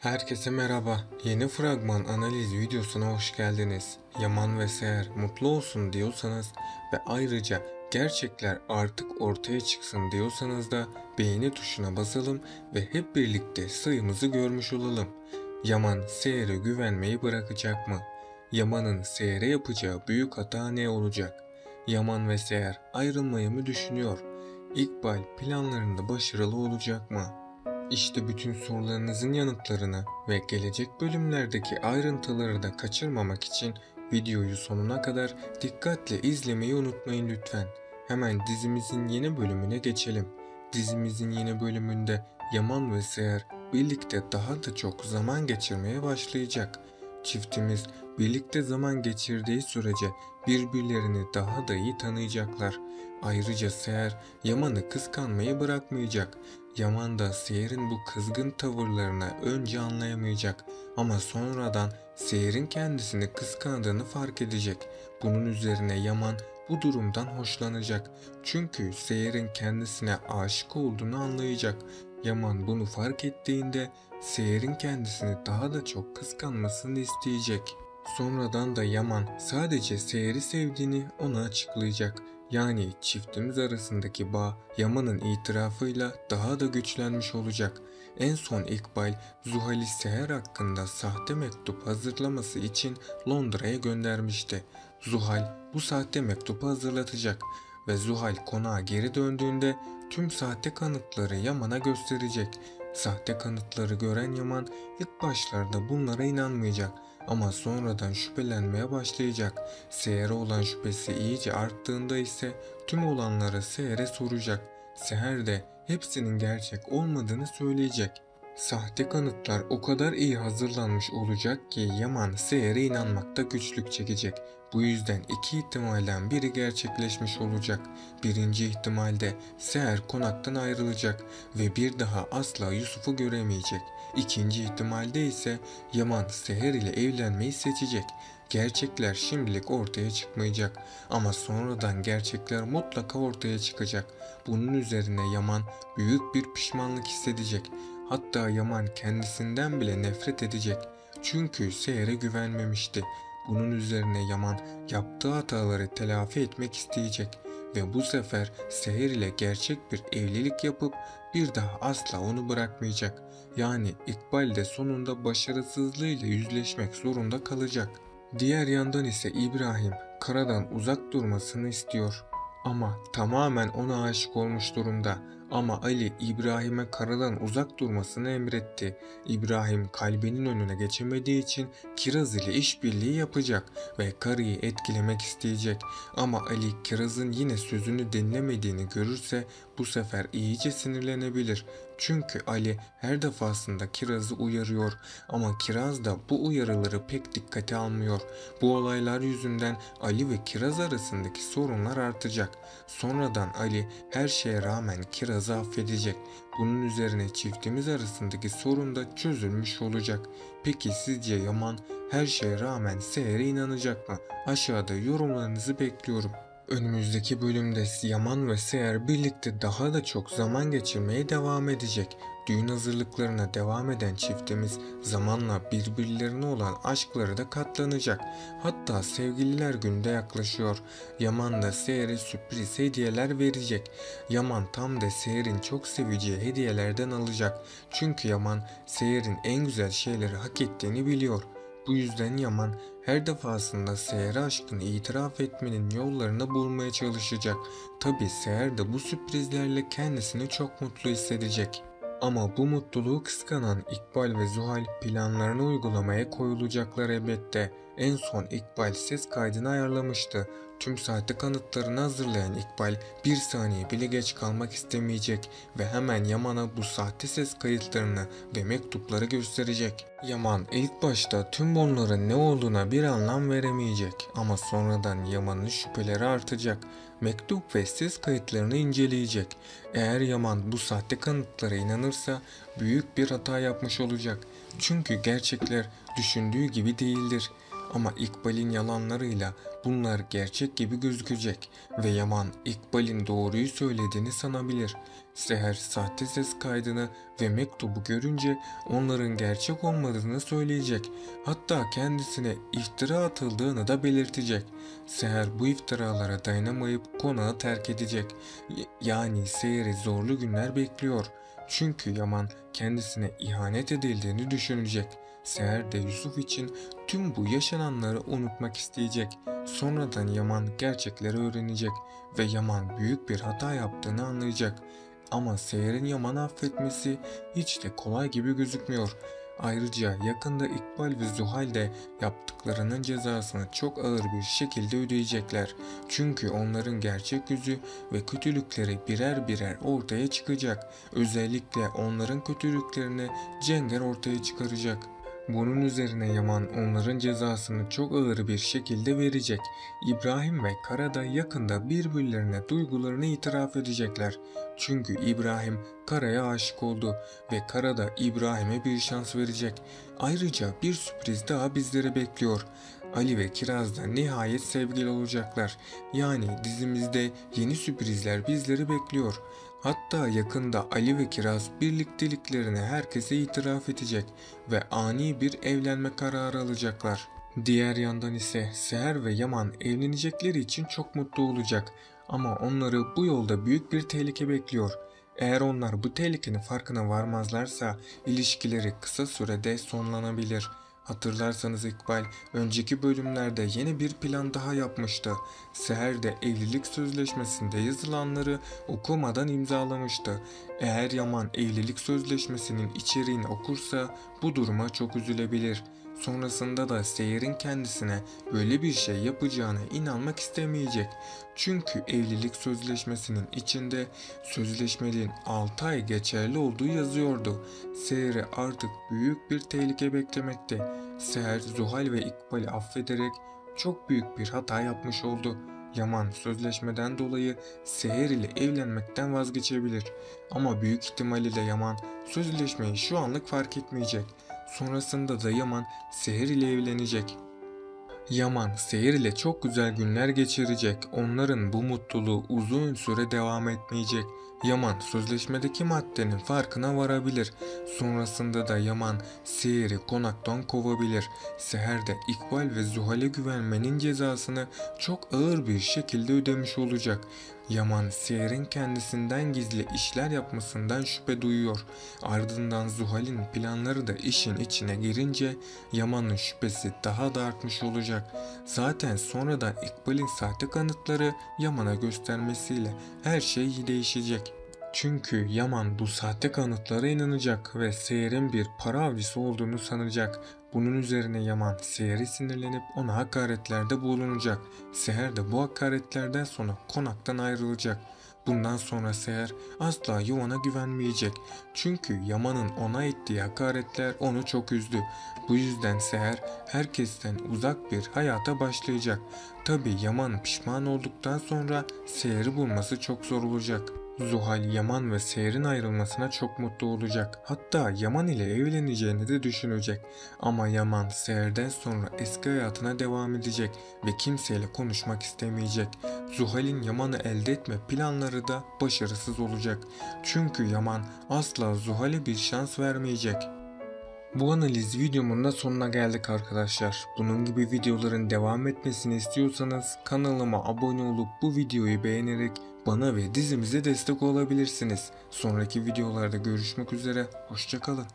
Herkese merhaba. Yeni fragman analiz videosuna hoş geldiniz. Yaman ve Seher mutlu olsun diyorsanız ve ayrıca gerçekler artık ortaya çıksın diyorsanız da beğeni tuşuna basalım ve hep birlikte sayımızı görmüş olalım. Yaman Seher'e güvenmeyi bırakacak mı? Yaman'ın Seher'e yapacağı büyük hata ne olacak? Yaman ve Seher ayrılmayı mı düşünüyor? İkbal planlarında başarılı olacak mı? İşte bütün sorularınızın yanıtlarını ve gelecek bölümlerdeki ayrıntıları da kaçırmamak için videoyu sonuna kadar dikkatle izlemeyi unutmayın lütfen. Hemen dizimizin yeni bölümüne geçelim. Dizimizin yeni bölümünde Yaman ve Seher birlikte daha da çok zaman geçirmeye başlayacak. Çiftimiz birlikte zaman geçirdiği sürece birbirlerini daha da iyi tanıyacaklar. Ayrıca Seher Yaman'ı kıskanmayı bırakmayacak. Yaman da Seher'in bu kızgın tavırlarını önce anlayamayacak ama sonradan Seher'in kendisini kıskandığını fark edecek. Bunun üzerine Yaman bu durumdan hoşlanacak. Çünkü Seher'in kendisine aşık olduğunu anlayacak. Yaman bunu fark ettiğinde Seher'in kendisini daha da çok kıskanmasını isteyecek. Sonradan da Yaman sadece Seher'i sevdiğini ona açıklayacak. Yani çiftimiz arasındaki bağ Yaman'ın itirafıyla daha da güçlenmiş olacak. En son İkbal, Zuhal'i Seher hakkında sahte mektup hazırlaması için Londra'ya göndermişti. Zuhal bu sahte mektubu hazırlatacak ve Zuhal konağa geri döndüğünde tüm sahte kanıtları Yaman'a gösterecek. Sahte kanıtları gören Yaman ilk başlarda bunlara inanmayacak. Ama sonradan şüphelenmeye başlayacak. Seher'e olan şüphesi iyice arttığında ise tüm olanları Seher'e soracak. Seher de hepsinin gerçek olmadığını söyleyecek. Sahte kanıtlar o kadar iyi hazırlanmış olacak ki Yaman Seher'e inanmakta güçlük çekecek. Bu yüzden iki ihtimalden biri gerçekleşmiş olacak. Birinci ihtimalde Seher konaktan ayrılacak ve bir daha asla Yusuf'u göremeyecek. İkinci ihtimalde ise Yaman Seher ile evlenmeyi seçecek. Gerçekler şimdilik ortaya çıkmayacak ama sonradan gerçekler mutlaka ortaya çıkacak. Bunun üzerine Yaman büyük bir pişmanlık hissedecek. Hatta Yaman kendisinden bile nefret edecek. Çünkü Seher'e güvenmemişti. Bunun üzerine Yaman yaptığı hataları telafi etmek isteyecek ve bu sefer Seher ile gerçek bir evlilik yapıp bir daha asla onu bırakmayacak. Yani İkbal de sonunda başarısızlığıyla yüzleşmek zorunda kalacak. Diğer yandan ise İbrahim Kara'dan uzak durmasını istiyor. Ama tamamen ona aşık olmuş durumda. Ama Ali İbrahim'e Kara'dan uzak durmasını emretti. İbrahim kalbinin önüne geçemediği için Kiraz ile işbirliği yapacak ve Kara'yı etkilemek isteyecek. Ama Ali Kiraz'ın yine sözünü dinlemediğini görürse bu sefer iyice sinirlenebilir. Çünkü Ali her defasında Kiraz'ı uyarıyor ama Kiraz da bu uyarıları pek dikkate almıyor. Bu olaylar yüzünden Ali ve Kiraz arasındaki sorunlar artacak. Sonradan Ali her şeye rağmen Kiraz'ı affedecek. Bunun üzerine çiftimiz arasındaki sorun da çözülmüş olacak. Peki sizce Yaman her şeye rağmen Seher'e inanacak mı? Aşağıda yorumlarınızı bekliyorum. Önümüzdeki bölümde Yaman ve Seher birlikte daha da çok zaman geçirmeye devam edecek. Düğün hazırlıklarına devam eden çiftimiz zamanla birbirlerine olan aşkları da katlanacak. Hatta sevgililer günü de yaklaşıyor. Yaman da Seher'e sürpriz hediyeler verecek. Yaman tam da Seher'in çok seveceği hediyelerden alacak. Çünkü Yaman Seher'in en güzel şeyleri hak ettiğini biliyor. Bu yüzden Yaman her defasında Seher'e aşkını itiraf etmenin yollarını bulmaya çalışacak. Tabi Seher de bu sürprizlerle kendisini çok mutlu hissedecek. Ama bu mutluluğu kıskanan İkbal ve Zuhal planlarını uygulamaya koyulacaklar elbette. En son İkbal ses kaydını ayarlamıştı. Tüm sahte kanıtlarını hazırlayan İkbal bir saniye bile geç kalmak istemeyecek ve hemen Yaman'a bu sahte ses kayıtlarını ve mektupları gösterecek. Yaman ilk başta tüm bunların ne olduğuna bir anlam veremeyecek ama sonradan Yaman'ın şüpheleri artacak. Mektup ve ses kayıtlarını inceleyecek. Eğer Yaman bu sahte kanıtlara inanırsa büyük bir hata yapmış olacak. Çünkü gerçekler düşündüğü gibi değildir. Ama İkbal'in yalanlarıyla bunlar gerçek gibi gözükecek ve Yaman İkbal'in doğruyu söylediğini sanabilir. Seher sahte ses kaydını ve mektubu görünce onların gerçek olmadığını söyleyecek. Hatta kendisine iftira atıldığını da belirtecek. Seher bu iftiralara dayanamayıp konağı terk edecek. Yani Seher'i zorlu günler bekliyor. Çünkü Yaman kendisine ihanet edildiğini düşünecek. Seher de Yusuf için tüm bu yaşananları unutmak isteyecek. Sonradan Yaman gerçekleri öğrenecek ve Yaman büyük bir hata yaptığını anlayacak. Ama Seher'in Yaman'ı affetmesi hiç de kolay gibi gözükmüyor. Ayrıca yakında İkbal ve Zuhal de yaptıklarının cezasını çok ağır bir şekilde ödeyecekler. Çünkü onların gerçek yüzü ve kötülükleri birer birer ortaya çıkacak. Özellikle onların kötülüklerini Cenger ortaya çıkaracak. Bunun üzerine Yaman onların cezasını çok ağır bir şekilde verecek. İbrahim ve Kara da yakında birbirlerine duygularını itiraf edecekler. Çünkü İbrahim Kara'ya aşık oldu ve Kara da İbrahim'e bir şans verecek. Ayrıca bir sürpriz daha bizleri bekliyor. Ali ve Kiraz da nihayet sevgili olacaklar. Yani dizimizde yeni sürprizler bizleri bekliyor. Hatta yakında Ali ve Kiraz birlikteliklerini herkese itiraf edecek ve ani bir evlenme kararı alacaklar. Diğer yandan ise Seher ve Yaman evlenecekleri için çok mutlu olacak ama onları bu yolda büyük bir tehlike bekliyor. Eğer onlar bu tehlikenin farkına varmazlarsa ilişkileri kısa sürede sonlanabilir. Hatırlarsanız İkbal önceki bölümlerde yeni bir plan daha yapmıştı. Seher de evlilik sözleşmesinde yazılanları okumadan imzalamıştı. Eğer Yaman evlilik sözleşmesinin içeriğini okursa bu duruma çok üzülebilir. Sonrasında da Seher'in kendisine böyle bir şey yapacağına inanmak istemeyecek. Çünkü evlilik sözleşmesinin içinde sözleşmenin 6 ay geçerli olduğu yazıyordu. Seher'i artık büyük bir tehlike beklemekte. Seher, Zuhal ve İkbal'i affederek çok büyük bir hata yapmış oldu. Yaman sözleşmeden dolayı Seher ile evlenmekten vazgeçebilir. Ama büyük ihtimal ile Yaman sözleşmeyi şu anlık fark etmeyecek. Sonrasında da Yaman Seher ile evlenecek. Yaman Seher ile çok güzel günler geçirecek. Onların bu mutluluğu uzun süre devam etmeyecek. Yaman sözleşmedeki maddenin farkına varabilir. Sonrasında da Yaman Seher'i konaktan kovabilir. Seher de İkbal ve Zuhal'e güvenmenin cezasını çok ağır bir şekilde ödemiş olacak. Yaman Seher'in kendisinden gizli işler yapmasından şüphe duyuyor. Ardından Zuhal'in planları da işin içine girince Yaman'ın şüphesi daha da artmış olacak. Zaten sonradan İkbal'in sahte kanıtları Yaman'a göstermesiyle her şey değişecek. Çünkü Yaman bu sahte kanıtlara inanacak ve Seher'in bir para avcısı olduğunu sanacak. Bunun üzerine Yaman Seher'e sinirlenip ona hakaretlerde bulunacak. Seher de bu hakaretlerden sonra konaktan ayrılacak. Bundan sonra Seher asla Yaman'a güvenmeyecek. Çünkü Yaman'ın ona ettiği hakaretler onu çok üzdü. Bu yüzden Seher herkesten uzak bir hayata başlayacak. Tabi Yaman pişman olduktan sonra Seher'i bulması çok zor olacak. Zuhal, Yaman ve Seher'in ayrılmasına çok mutlu olacak. Hatta Yaman ile evleneceğini de düşünecek. Ama Yaman Seher'den sonra eski hayatına devam edecek ve kimseyle konuşmak istemeyecek. Zuhal'in Yaman'ı elde etme planları da başarısız olacak. Çünkü Yaman asla Zuhal'e bir şans vermeyecek. Bu analiz videomun da sonuna geldik arkadaşlar. Bunun gibi videoların devam etmesini istiyorsanız kanalıma abone olup bu videoyu beğenerek bana ve dizimize destek olabilirsiniz. Sonraki videolarda görüşmek üzere, hoşça kalın.